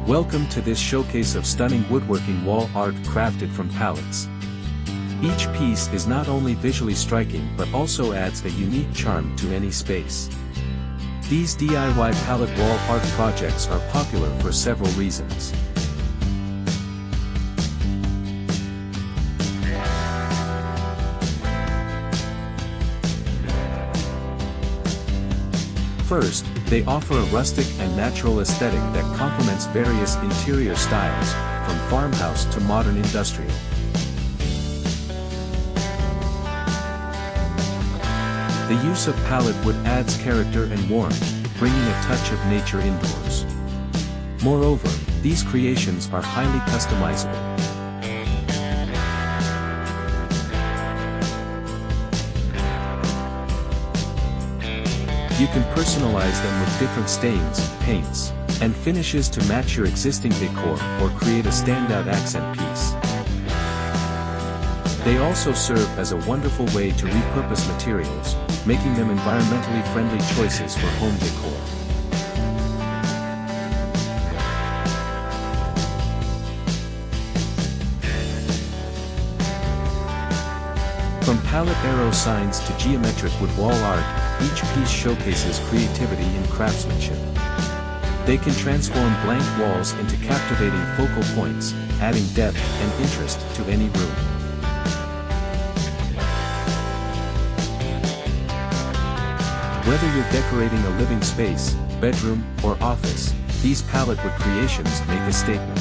Welcome to this showcase of stunning woodworking wall art crafted from pallets. Each piece is not only visually striking but also adds a unique charm to any space. These DIY pallet wall art projects are popular for several reasons. First, they offer a rustic and natural aesthetic that complements various interior styles, from farmhouse to modern industrial. The use of pallet wood adds character and warmth, bringing a touch of nature indoors. Moreover, these creations are highly customizable. You can personalize them with different stains, paints, and finishes to match your existing decor or create a standout accent piece. They also serve as a wonderful way to repurpose materials, making them environmentally friendly choices for home decor. From pallet arrow signs to geometric wood wall art, each piece showcases creativity and craftsmanship. They can transform blank walls into captivating focal points, adding depth and interest to any room. Whether you're decorating a living space, bedroom, or office, these pallet wood creations make a statement.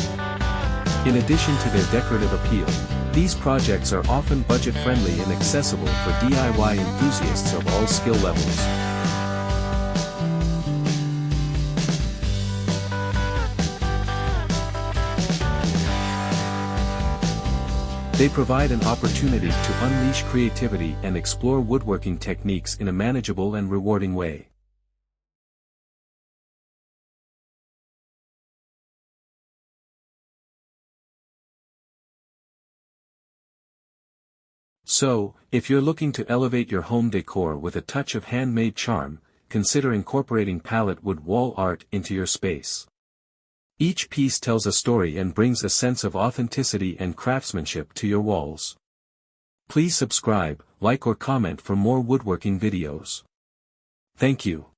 In addition to their decorative appeal, these projects are often budget-friendly and accessible for DIY enthusiasts of all skill levels. They provide an opportunity to unleash creativity and explore woodworking techniques in a manageable and rewarding way. So, if you're looking to elevate your home decor with a touch of handmade charm, consider incorporating pallet wood wall art into your space. Each piece tells a story and brings a sense of authenticity and craftsmanship to your walls. Please subscribe, like or comment for more woodworking videos. Thank you.